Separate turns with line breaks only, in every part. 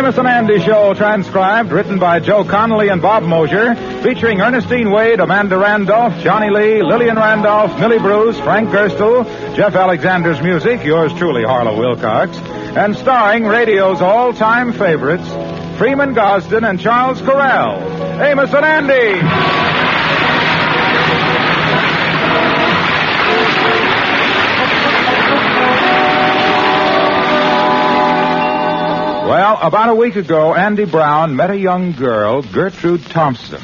Amos and Andy Show, transcribed, written by Joe Connolly and Bob Mosier, featuring Ernestine Wade, Amanda Randolph, Johnny Lee, Lillian Randolph, Millie Bruce, Frank Gerstle, Jeff Alexander's music, yours truly, Harlow Wilcox, and starring radio's all-time favorites, Freeman, Gosden, and Charles Correll. Amos and Andy! Well, about a week ago, Andy Brown met a young girl, Gertrude Thompson.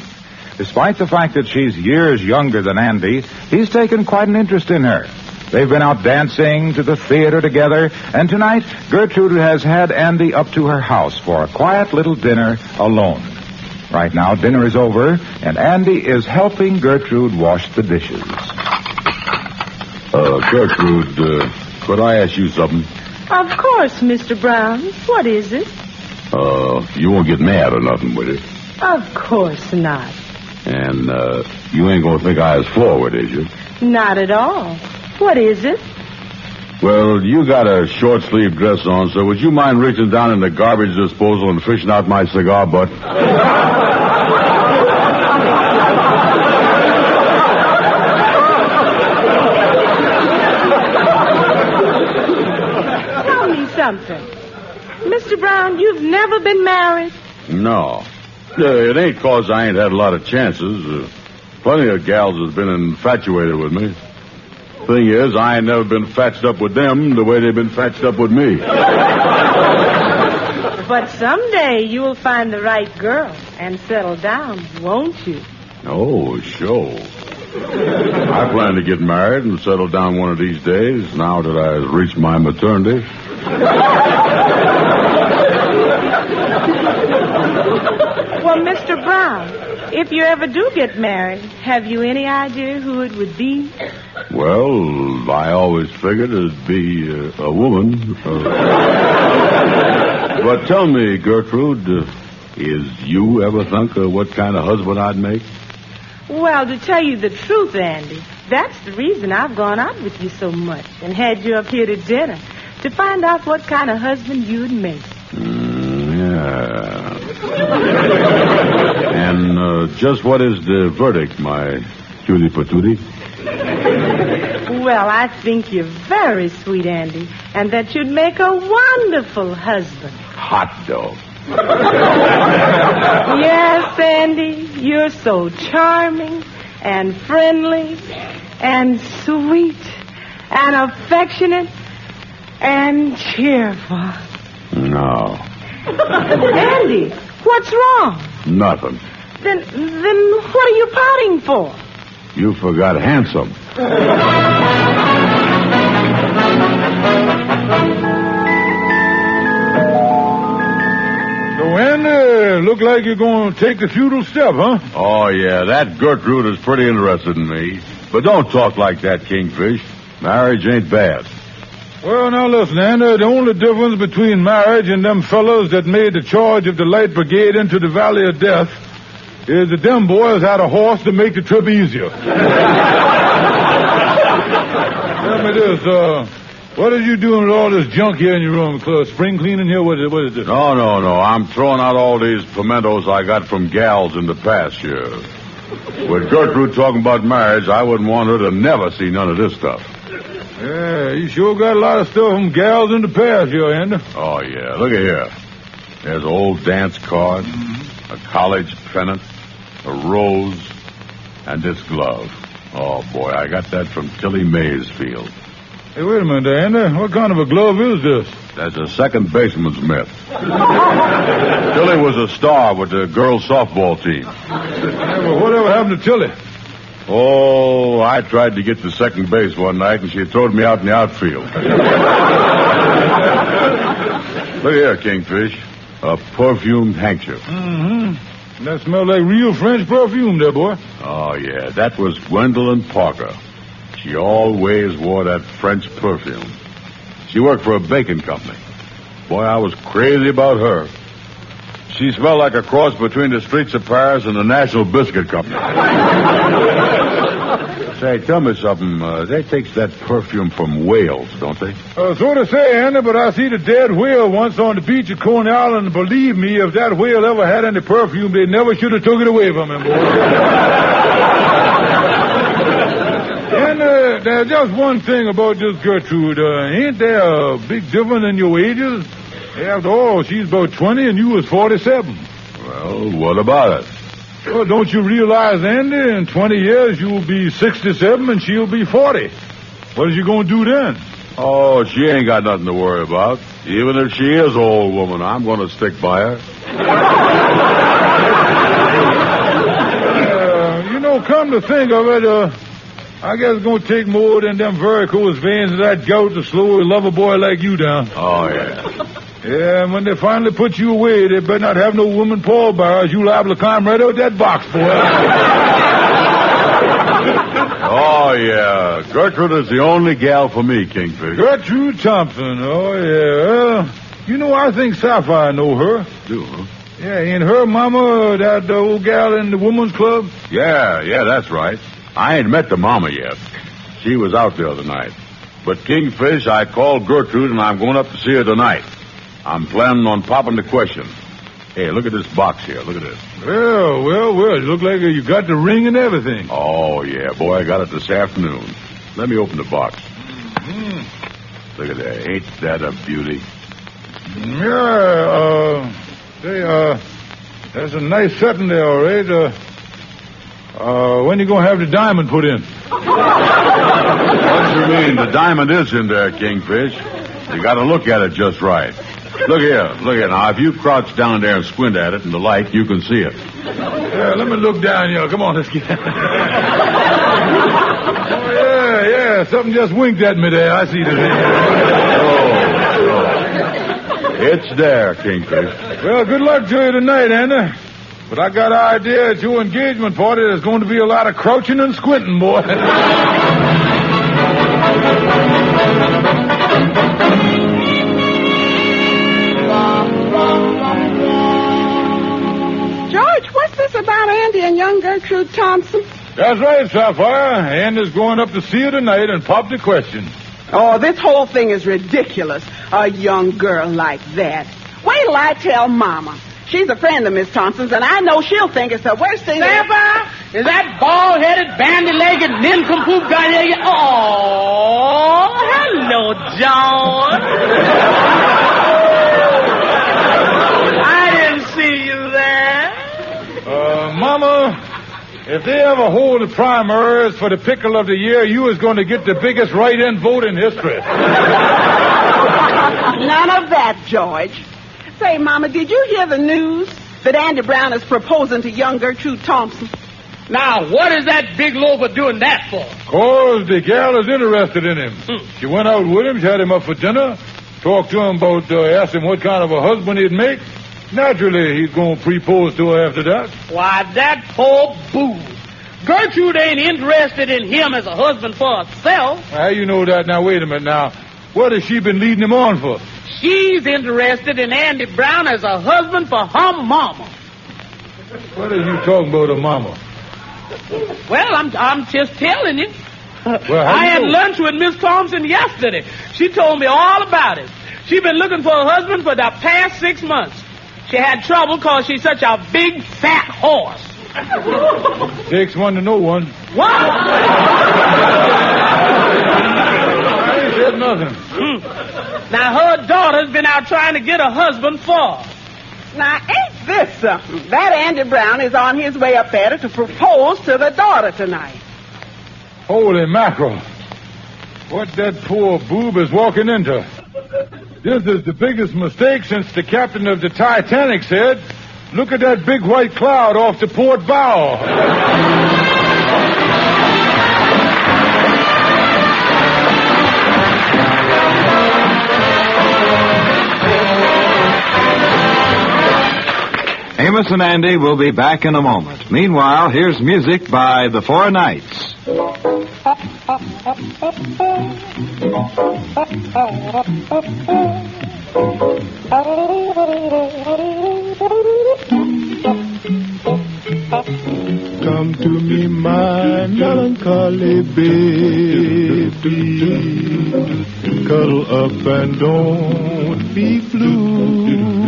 Despite the fact that she's years younger than Andy, he's taken quite an interest in her. They've been out dancing, to the theater together, and tonight, Gertrude has had Andy up to her house for a quiet little dinner alone. Right now, dinner is over, and Andy is helping Gertrude wash the dishes.
Gertrude, could I ask you something?
Of course, Mr. Brown. What is it?
You won't get mad or nothing with it.
Of course not.
And, you ain't gonna think I was forward, is you?
Not at all. What is it?
Well, you got a short-sleeve dress on, so would you mind reaching down in the garbage disposal and fishing out my cigar butt?
Something. Mr. Brown, you've never been married?
No. It ain't 'cause I ain't had a lot of chances. Plenty of gals has been infatuated with me. Thing is, I ain't never been fatched up with them the way they've been fatched up with me.
But someday you'll find the right girl and settle down, won't you?
Oh, sure. I plan to get married and settle down one of these days, now that I've reached my maternity.
Well, Mr. Brown, if you ever do get married, have you any idea who it would be?
Well, I always figured it'd be a woman. But tell me, Gertrude, is you ever think of what kind of husband I'd make?
Well, to tell you the truth, Andy, that's the reason I've gone out with you so much and had you up here to dinner, to find out what kind of husband you'd make.
Yeah. And just what is the verdict, my cutie patootie?
Well, I think you're very sweet, Andy, and that you'd make a wonderful husband.
Hot dog.
Yes, Andy, you're so charming and friendly and sweet and affectionate and cheerful.
No.
Andy, what's wrong?
Nothing.
Then what are you pouting for?
You forgot handsome.
So, Andy, look like you're going to take the feudal step, huh?
Oh, yeah, that Gertrude is pretty interested in me. But don't talk like that, Kingfish. Marriage ain't bad.
Well, now listen, Andy, the only difference between marriage and them fellows that made the charge of the Light Brigade into the Valley of Death is that them boys had a horse to make the trip easier. Tell me this, what are you doing with all this junk here in your room? Spring cleaning here? What is this?
No. I'm throwing out all these pimentos I got from gals in the past here. With Gertrude talking about marriage, I wouldn't want her to never see none of this stuff.
Yeah, you sure got a lot of stuff from gals in the past here, Andy.
Oh, yeah. Look at here. There's an old dance card, a college pennant, a rose, and this glove. Oh, boy, I got that from Tilly Maysfield.
Hey, wait a minute, Andy. What kind of a glove is this?
That's a second baseman's mitt. Tilly was a star with the girls' softball team.
Yeah, well, whatever happened to Tilly?
Oh, I tried to get to second base one night, and she throwed me out in the outfield. Look here, Kingfish. A perfumed handkerchief.
Mm-hmm. That smells like real French perfume there, boy.
Oh, yeah. That was Gwendolyn Parker. She always wore that French perfume. She worked for a baking company. Boy, I was crazy about her. She smelled like a cross between the streets of Paris and the National Biscuit Company. Say, tell me something. They takes that perfume from whales, don't they?
So to say, Andy, but I see the dead whale once on the beach at Coney Island, and believe me, if that whale ever had any perfume, they never should have took it away from him, boy. And there's just one thing about this Gertrude. Ain't there a big difference in your ages? After all, she's about 20 and you was 47.
Well, what about it?
Well, don't you realize, Andy, in 20 years you'll be 67 and she'll be 40. What is you going to do then?
Oh, she ain't got nothing to worry about. Even if she is an old woman, I'm going to stick by her.
Come to think of it, I guess it's going to take more than them varicose veins of that gout to slow a lover boy like you down.
Oh, yeah.
Yeah, and when they finally put you away, they better not have no woman pallbearers. You'll liable to climb right out that box, boy.
Oh, yeah. Gertrude is the only gal for me, Kingfish.
Gertrude Thompson. Oh, yeah. I think Sapphire know her.
Do, huh?
Yeah, ain't her mama that old gal in the woman's club?
Yeah, that's right. I ain't met the mama yet. She was out the other night. But Kingfish, I called Gertrude, and I'm going up to see her tonight. I'm planning on popping the question. Hey, look at this box here. Look at this.
Well. It look like you got the ring and everything.
Oh, yeah, boy, I got it this afternoon. Let me open the box.
Mm.
Look at that. Ain't that a beauty?
Yeah, there's a nice setting there, all right. When you gonna have the diamond put in?
What you mean? The diamond is in there, Kingfish. You gotta look at it just right. Look here. Now, if you crouch down there and squint at it in the light, you can see it.
Yeah, let me look down here. Come on, let's get Oh, yeah. Something just winked at me there. I see the thing.
It's there, Kingfish.
Well, good luck to you tonight, Anna. But I got an idea at your engagement party there's going to be a lot of crouching and squinting, boy.
George, what's this about Andy and young Gertrude Thompson?
That's right, Sapphire. Anna's going up to see her tonight and pop the question.
Oh, this whole thing is ridiculous. A young girl like that. Wait till I tell Mama. She's a friend of Miss Thompson's, and I know she'll think it's the worst thing.
Sapphire, is that bald-headed, bandy-legged nincompoop guy there? Oh, hello, John. I didn't see you there.
Mama, if they ever hold the primaries for the pickle of the year, you is going to get the biggest write-in vote in history.
None of that, George. Say, Mama, did you hear the news that Andy Brown is proposing to young Gertrude Thompson?
Now, what is that big loafer doing that for?
'Cause the gal is interested in him. She went out with him, she had him up for dinner, talked to him about, asked him what kind of a husband he'd make. Naturally, he's going to propose to her after that.
Why, that poor boo. Gertrude ain't interested in him as a husband for herself.
How you know that? Now, wait a minute now. What has she been leading him on for?
She's interested in Andy Brown as a husband for her mama.
What are you talking about, her mama?
Well, I'm just telling you.
Well,
I had lunch with Miss Thompson yesterday. She told me all about it. She's been looking for a husband for the past 6 months. She had trouble because she's such a big, fat horse.
Takes one to know one.
What?
I ain't said nothing.
Now, her daughter's been out trying to get a husband for her.
Now, ain't this something? That Andy Brown is on his way up there to propose to the daughter tonight.
Holy mackerel. What that poor boob is walking into. This is the biggest mistake since the captain of the Titanic said, "Look at that big white cloud off the port bow."
Amos and Andy will be back in a moment. Meanwhile, here's music by the Four Knights.
come to me, my melancholy baby. Cuddle up and don't be blue.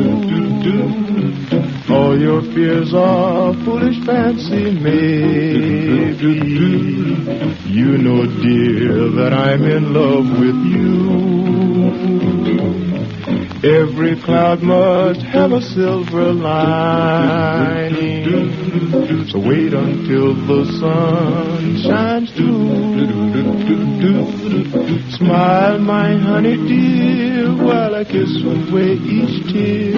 All your fears are foolish fancy, maybe. You know, dear, that I'm in love with you. Every cloud must have a silver lining. So wait until the sun shines through. Smile, my honey dear, while I kiss away each tear,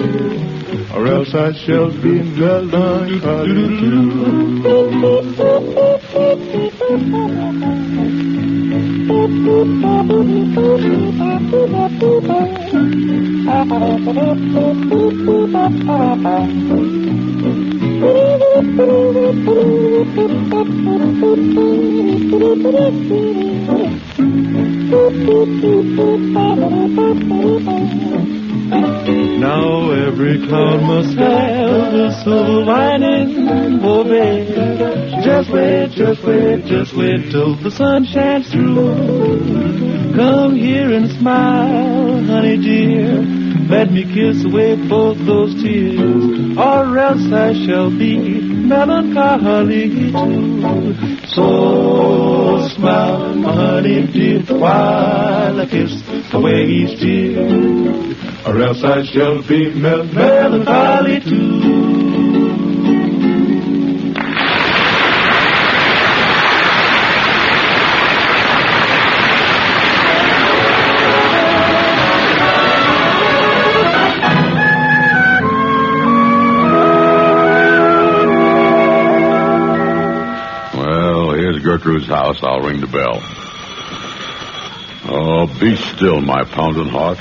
or else I shall be melancholy too. Now every cloud must have a silver lining, oh baby. Just wait, just wait, just wait till the sun shines through. Come here and smile, honey dear. Let me kiss away both those tears, or else I shall be melancholy too. So smile, my honey dear, while I kiss away each tear, or else I shall be melancholy too.
Gertrude's house. I'll ring the bell. Oh, be still, my pounding heart.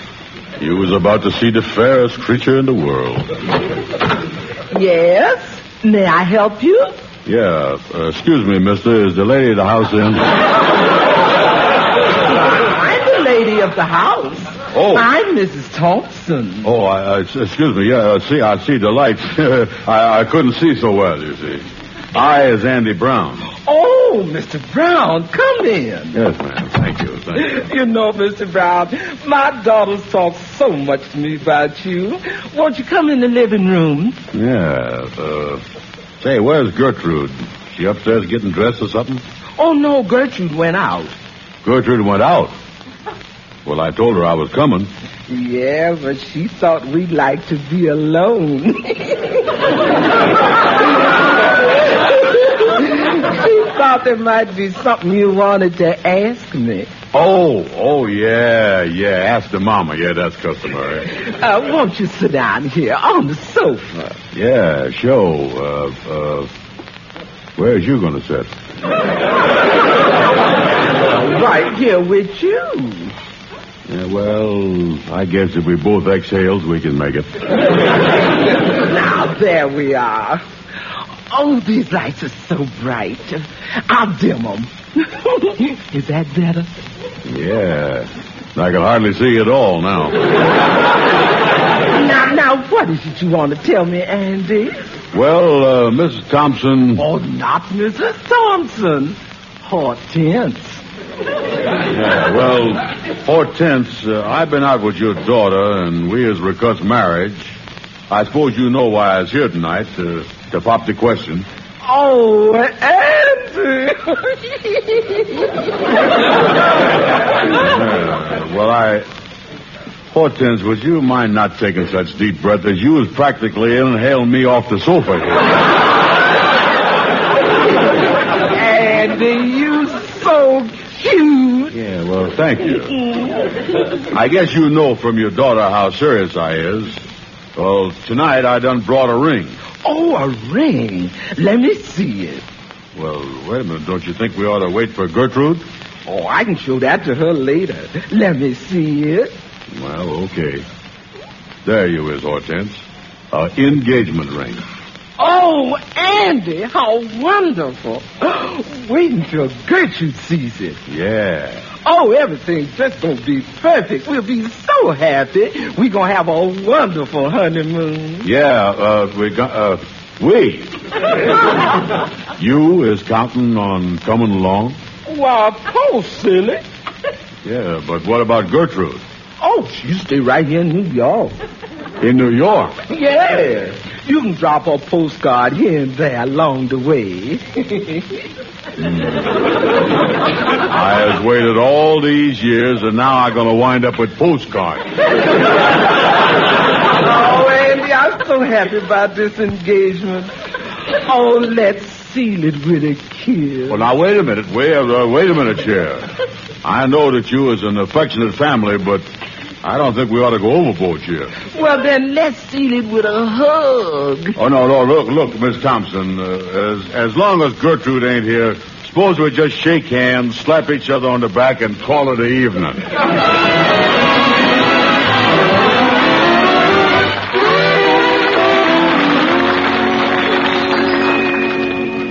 You was about to see the fairest creature in the world.
Yes? May I help you?
Yeah. Excuse me, mister. Is the lady of the house in?
I'm the lady of the house.
Oh.
I'm Mrs. Thompson.
Oh, excuse me. Yeah, I see the lights. I couldn't see so well, you see. I is Andy Brown.
Oh, Mr. Brown, come in.
Yes, ma'am. Thank you.
You know, Mr. Brown, my daughters talk so much to me about you. Won't you come in the living room?
Yeah. Say, where's Gertrude? She upstairs getting dressed or something?
Oh, no, Gertrude went out.
Gertrude went out? Well, I told her I was coming.
Yeah, but she thought we'd like to be alone. She thought there might be something you wanted to ask me.
Oh, yeah. Ask the mama. Yeah, that's customary.
Won't you sit down here on the sofa?
Yeah, sure. Where's you going to sit?
Right here with you.
Yeah, well, I guess if we both exhales, we can make it.
Now, there we are. Oh, these lights are so bright. I'll dim them. Is that better?
Yeah. I can hardly see at all now.
Now, what is it you want to tell me, Andy?
Well, Mrs. Thompson...
Oh, not Mrs. Thompson. Hortense.
Yeah, well, Hortense, I've been out with your daughter, and we has recussed marriage. I suppose you know why I was here tonight, to pop the question.
Oh, Andy!
Hortense, would you mind not taking such deep breaths as you was practically inhaling me off the sofa here?
Andy, you so cute.
Yeah, well, thank you. I guess you know from your daughter how serious I is. Well, tonight I done brought a ring.
Oh, a ring. Let me see it.
Well, wait a minute. Don't you think we ought to wait for Gertrude?
Oh, I can show that to her later. Let me see it.
Well, okay. There you is, Hortense. Engagement ring.
Oh, Andy, how wonderful. Wait until Gertrude sees it.
Yeah.
Oh, everything's just going to be perfect. We'll be so happy. We're going to have a wonderful honeymoon.
Yeah, We? You is counting on coming along?
Why, of course, silly.
Yeah, but what about Gertrude?
Oh, she stay right here in New York.
In New York?
Yeah. You can drop her postcard here and there along the way.
I has waited all these years, and now I'm going to wind up with postcards.
Oh, Andy, I'm so happy about this engagement. Oh, let's seal it with a kiss.
Well, now, wait a minute. Wait a minute, Chair. I know that you is an affectionate family, but I don't think we ought to go overboard here.
Well, then let's seal it with a hug.
Oh, no, look, Miss Thompson. As long as Gertrude ain't here, suppose we just shake hands, slap each other on the back, and call it an evening.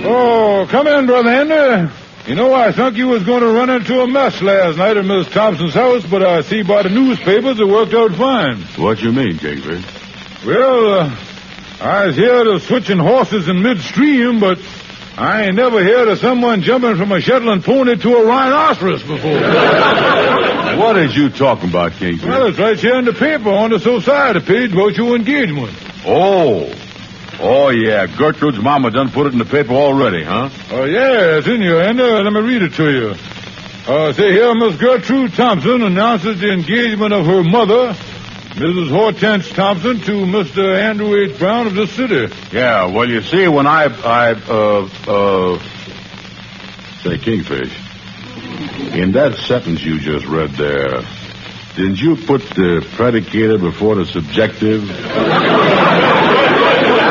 Oh, come in, Brother Andy. You know, I thought you was going to run into a mess last night at Miss Thompson's house, but I see by the newspapers it worked out fine.
What you mean, Kingfish?
Well, I was heard of switching horses in midstream, but I ain't never heard of someone jumping from a Shetland pony to a rhinoceros before.
What is you talking about, Kingfish?
Well, it's right here in the paper on the society page about your engagement.
Oh, yeah. Gertrude's mama done put it in the paper already, huh?
Oh, yeah, it's in here, and let me read it to you. Say here, Miss Gertrude Thompson announces the engagement of her mother, Mrs. Hortense Thompson, to Mr. Andrew H. Brown of this city.
Yeah, well, you see, when say, Kingfish, in that sentence you just read there, didn't you put the predicator before the subjective?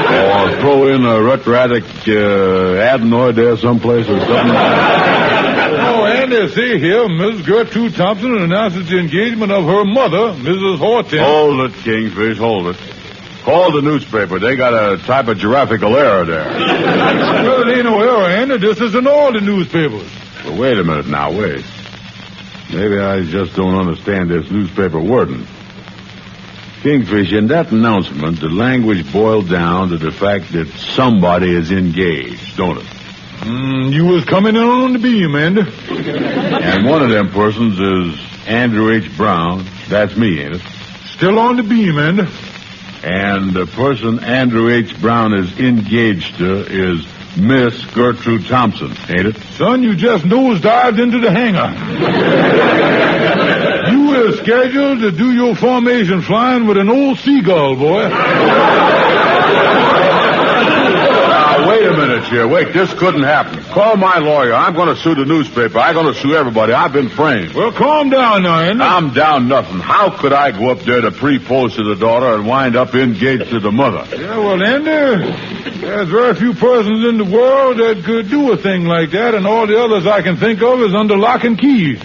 Or throw in a retroactive adenoid there someplace or something?
Oh, and see here, Miss Gertrude Thompson announces the engagement of her mother, Mrs. Hortense.
Hold it, Kingfish, hold it. Call the newspaper. They got a typographical error there.
Well, it ain't no error, Andy. This is in all the newspapers.
Well, wait a minute now, wait. Maybe I just don't understand this newspaper wording. Kingfish, in that announcement, the language boiled down to the fact that somebody is engaged, don't it?
You was coming in on the beam, Andy.
And one of them persons is Andrew H. Brown. That's me, ain't it?
Still on the beam, Andy.
And the person Andrew H. Brown is engaged to is Miss Gertrude Thompson, ain't it?
Son, you just nosedived into the hangar. You were scheduled to do your formation flying with an old seagull, boy.
Now, wait a minute here. Wait, this couldn't happen. Call my lawyer. I'm going to sue the newspaper. I'm going to sue everybody. I've been framed.
Well, calm down now, Andy.
I'm down nothing. How could I go up there to propose to the daughter and wind up engaged to the mother?
Yeah, well, Andy, there's very few persons in the world that could do a thing like that, and all the others I can think of is under lock and key.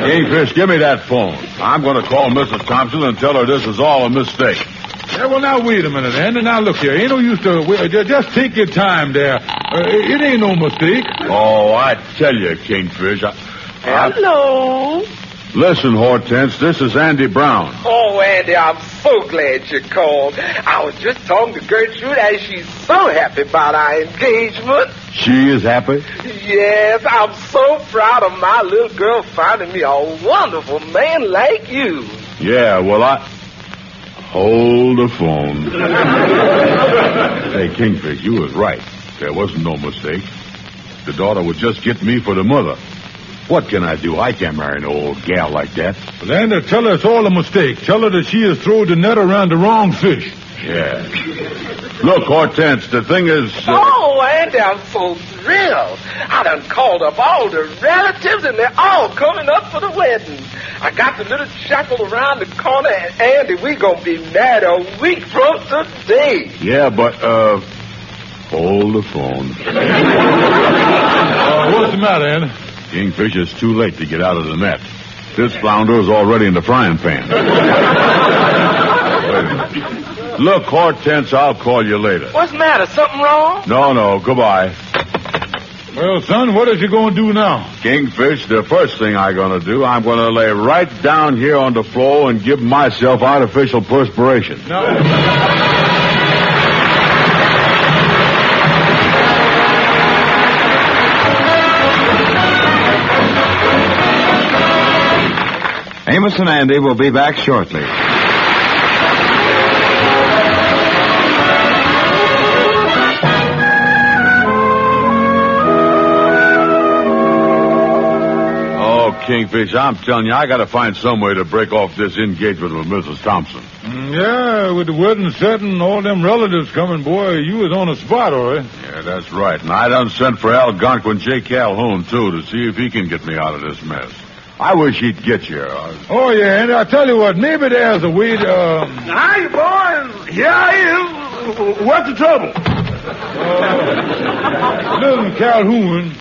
Kingfish, give me that phone. I'm going to call Mrs. Thompson and tell her this is all a mistake.
Yeah, well, now, wait a minute, Andy. Now, look here. Ain't no use to... just take your time there. It ain't no mistake.
Oh, I tell you, Kingfish.
Hello.
Listen, Hortense, this is Andy Brown.
Oh, Andy, I'm so glad you called. I was just talking to Gertrude, and she's so happy about our engagement.
She is happy?
Yes, I'm so proud of my little girl finding me a wonderful man like you.
Yeah, well, Hold the phone. Hey, Kingfish, you was right. There wasn't no mistake. The daughter would just get me for the mother. What can I do? I can't marry no old gal like that.
Well, Andy, tell her it's all a mistake. Tell her that she has thrown the net around the wrong fish.
Yeah. Look, Hortense, the thing is...
Oh, Andy, I'm so thrilled. I done called up all the relatives, and they're all coming up for the wedding. I got the little chapel around the corner, and Andy, we gonna be married a week from today.
Yeah, but, hold the phone.
What's the matter, Andy?
Kingfish, it's too late to get out of the net. This flounder is already in the frying pan. Wait a minute. Look, Hortense, I'll call you later.
What's the matter? Something wrong?
No, goodbye.
Well, son, what is you going to do now?
Kingfish, the first thing I'm going to do, I'm going to lay right down here on the floor and give myself artificial perspiration.
No.
Amos and Andy will be back shortly.
Kingfish, I'm telling you, I got to find some way to break off this engagement with Mrs. Thompson.
Yeah, with the wedding set and all them relatives coming, boy, you was on the spot, all right.
Yeah, that's right. And I done sent for Algonquin J. Calhoun, too, to see if he can get me out of this mess. I wish he'd get you.
Oh, yeah, and I'll tell you what, maybe there's a way to...
Hi, boys. Here I am. What's the trouble?
Listen, Calhoun...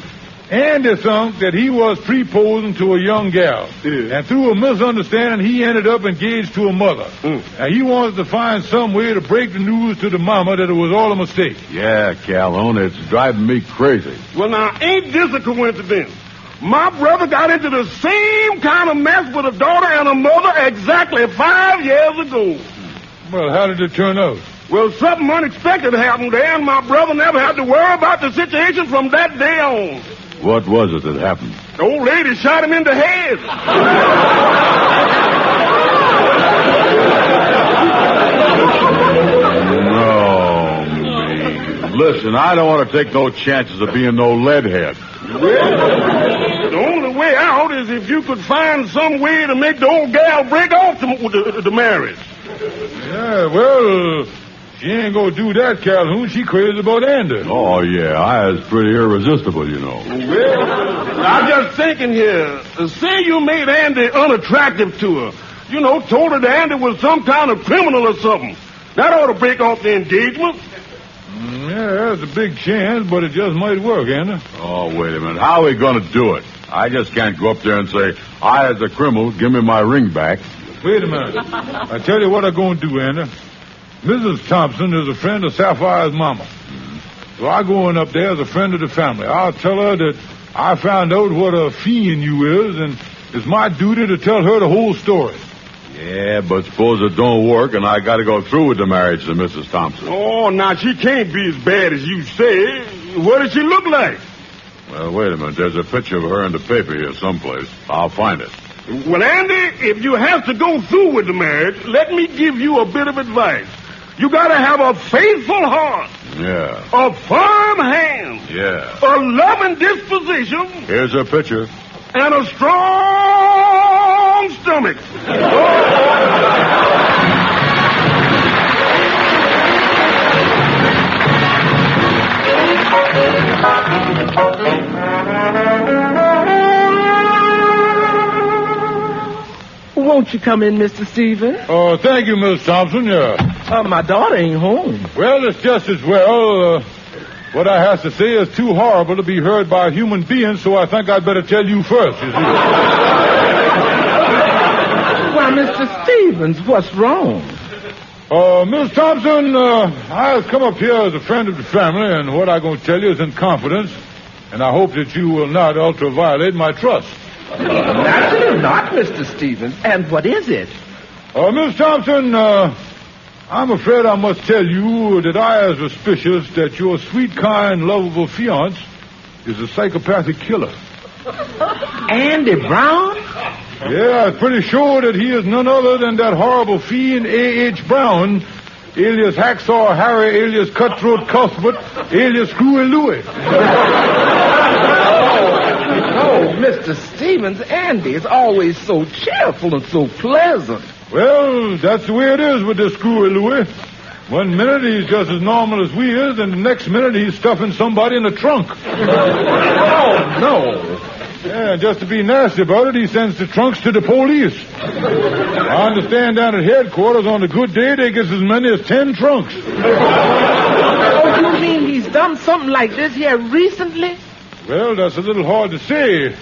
Andy thunk that he was proposing to a young gal.
Yeah.
And through a misunderstanding, he ended up engaged to a mother. Now, he wants to find some way to break the news to the mama that it was all a mistake.
Yeah, Calhoun, it's driving me crazy.
Well, now, ain't this a coincidence? My brother got into the same kind of mess with a daughter and a mother exactly 5 years ago.
Well, how did it turn out?
Well, something unexpected happened there, and my brother never had to worry about the situation from that day on.
What was it that happened?
The old lady shot him in the head.
No, me. Listen, I don't want to take no chances of being no leadhead.
Well, the only way out is if you could find some way to make the old gal break off the marriage.
Yeah, well... She ain't gonna do that, Calhoun. She crazy about Andy.
Oh, yeah. I was pretty irresistible, you know.
Well, I'm just thinking here. Say you made Andy unattractive to her. You know, told her that Andy was some kind of criminal or something. That ought to break off the engagement.
Yeah, that's a big chance, but it just might work, Andy.
Oh, wait a minute. How are we gonna do it? I just can't go up there and say, I, as a criminal, give me my ring back.
Wait a minute. I tell you what I'm gonna do, Andy. Mrs. Thompson is a friend of Sapphire's mama. So I go in up there as a friend of the family. I'll tell her that I found out what a fiend you is, and it's my duty to tell her the whole story.
Yeah, but suppose it don't work, and I got to go through with the marriage to Mrs. Thompson.
Oh, now, she can't be as bad as you say. What does she look like?
Well, wait a minute. There's a picture of her in the paper here someplace. I'll find it.
Well, Andy, if you have to go through with the marriage, let me give you a bit of advice. You gotta have a faithful heart.
Yeah.
A firm hand.
Yeah.
A loving disposition.
Here's her picture.
And a strong stomach.
Won't you come in, Mr. Stevens?
Oh, thank you, Miss Thompson, yeah.
My daughter ain't home.
Well, it's just as well. What I have to say is too horrible to be heard by a human being, so I think I'd better tell you first, you see.
Why, Mr. Stevens, what's wrong?
Miss Thompson, I've come up here as a friend of the family, and what I'm going to tell you is in confidence, and I hope that you will not ultraviolate my trust.
Naturally not, Mr. Stevens. And what is it?
Miss Thompson, I'm afraid I must tell you that I am suspicious that your sweet, kind, lovable fiance is a psychopathic killer.
Andy Brown?
Yeah, I'm pretty sure that he is none other than that horrible fiend A.H. Brown, alias Hacksaw Harry, alias Cutthroat Cuthbert, alias Screwy Louie.
Oh, Mr. Stevens, Andy is always so cheerful and so pleasant.
Well, that's the way it is with this Screwy Louie. One minute he's just as normal as we is, and the next minute he's stuffing somebody in the trunk.
Oh, no.
Yeah, just to be nasty about it, he sends the trunks to the police. I understand down at headquarters on a good day they get as many as 10 trunks.
Oh, you mean he's done something like this here recently?
Well, that's a little hard to say.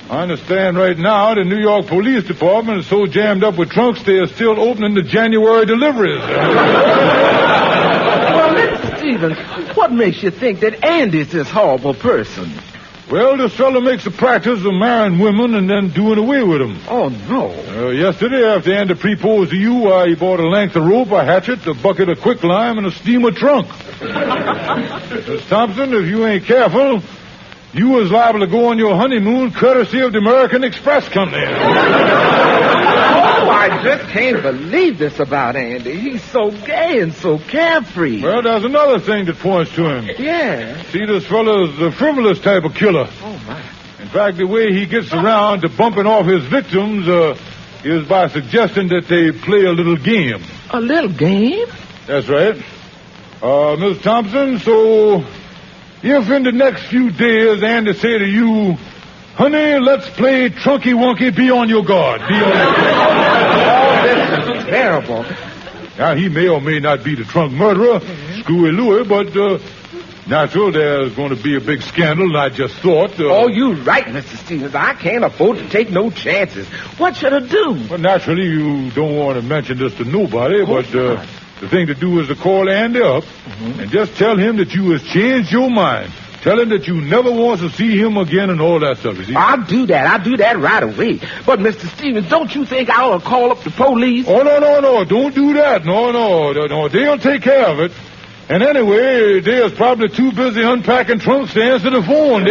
I understand right now the New York Police Department is so jammed up with trunks they are still opening the January deliveries.
Well, Mr. Stevens, what makes you think that Andy's this horrible person?
Well, this fellow makes a practice of marrying women and then doing away with them.
Oh, no.
Yesterday, after Andy proposed to you, he bought a length of rope, a hatchet, a bucket of quicklime, and a steamer trunk. Miss Thompson, if you ain't careful, you was liable to go on your honeymoon courtesy of the American Express Company.
I just can't believe this about Andy. He's so gay and so carefree.
Well, there's another thing that points to him.
Yeah.
See, this fellow's the frivolous type of killer.
Oh, my.
In fact, the way he gets around to bumping off his victims is by suggesting that they play a little game.
A little game?
That's right. Miss Thompson, so if in the next few days Andy say to you, honey, let's play Trunky Wonky, be on your guard. Be on your guard.
Oh, this is terrible.
Now, he may or may not be the trunk murderer, Screwy Louie, but natural, there's going to be a big scandal, and I just thought...
Oh, you're right, Mr. Stevens. I can't afford to take no chances. What should I do?
Well, naturally, you don't want to mention this to nobody, but the thing to do is to call Andy up and just tell him that you has changed your mind. Tell him that you never want to see him again and all that stuff, you see?
I'll do that right away. But, Mr. Stevens, don't you think I ought to call up the police?
Oh, no. Don't do that. No. They'll take care of it. And anyway, they're probably too busy unpacking trunks to answer the phone.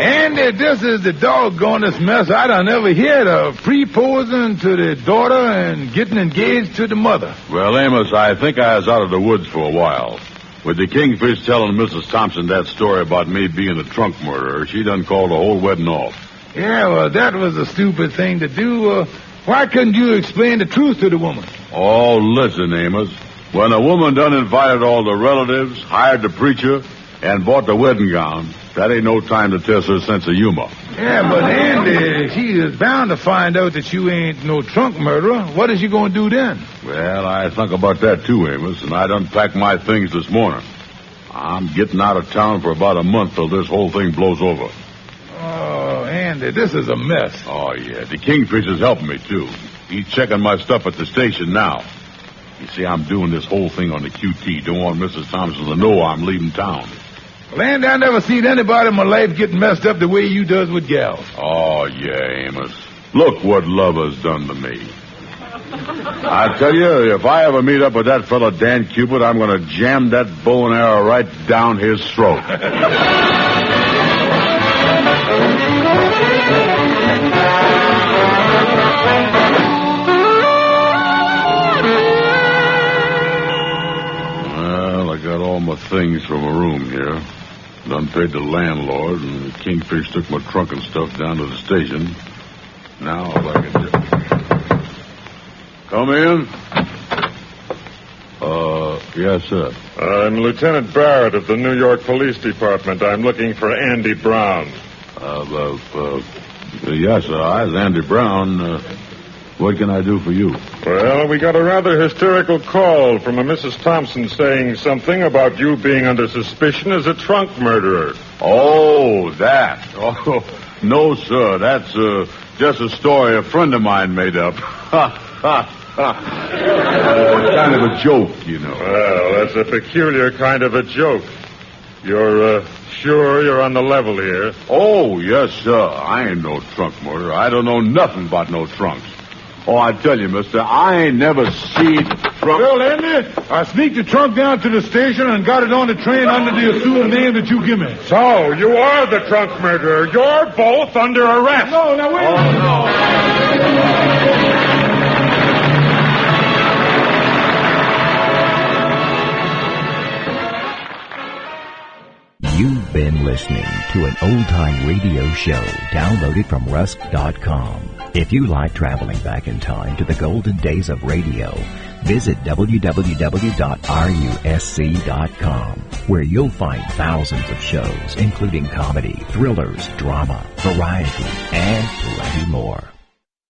Andy, this is the doggonest mess I done ever heard of. Proposing to the daughter and getting engaged to the mother.
Well, Amos, I think I was out of the woods for a while. With the Kingfish telling Mrs. Thompson that story about me being the trunk murderer, she done called the whole wedding off.
Yeah, well, that was a stupid thing to do. Why couldn't you explain the truth to the woman?
Oh, listen, Amos. When a woman done invited all the relatives, hired the preacher, and bought the wedding gown, that ain't no time to test her sense of humor.
Yeah, but Andy, she is bound to find out that you ain't no trunk murderer. What is you going to do then?
Well, I think about that too, Amos, and I'd unpack my things this morning. I'm getting out of town for about a month till this whole thing blows over.
Oh, Andy, this is a mess.
Oh, yeah. The Kingfish is helping me, too. He's checking my stuff at the station now. You see, I'm doing this whole thing on the QT. Don't want Mrs. Thompson to know I'm leaving town.
Well, Andy, I never seen anybody in my life getting messed up the way you does with gals.
Oh, yeah, Amos. Look what love has done to me. I tell you, if I ever meet up with that fellow Dan Cupid, I'm going to jam that bow and arrow right down his throat. Well, I got all my things from a room here. Done paid the landlord, and the Kingfish took my trunk and stuff down to the station. Now, if I can just... Come in. Yes, sir.
I'm Lieutenant Barrett of the New York Police Department. I'm looking for Andy Brown.
Yes, sir. I'm Andy Brown. What can I do for you?
Well, we got a rather hysterical call from a Mrs. Thompson saying something about you being under suspicion as a trunk murderer.
Oh, that. Oh, no, sir. That's just a story a friend of mine made up. Kind of a joke, you know.
Well, that's a peculiar kind of a joke. You're sure you're on the level here?
Oh, yes, sir. I ain't no trunk murderer. I don't know nothing about no trunks. Oh, I tell you, mister, I ain't never seen trunk...
Well, Andy, I sneaked the trunk down to the station and got it on the train under the assumed name that you give me.
So, you are the trunk murderer. You're both under arrest.
No, now wait a minute.
You've been listening to an old-time radio show downloaded from Rusk.com. If you like traveling back in time to the golden days of radio, visit www.rusc.com, where you'll find thousands of shows, including comedy, thrillers, drama, variety, and plenty more.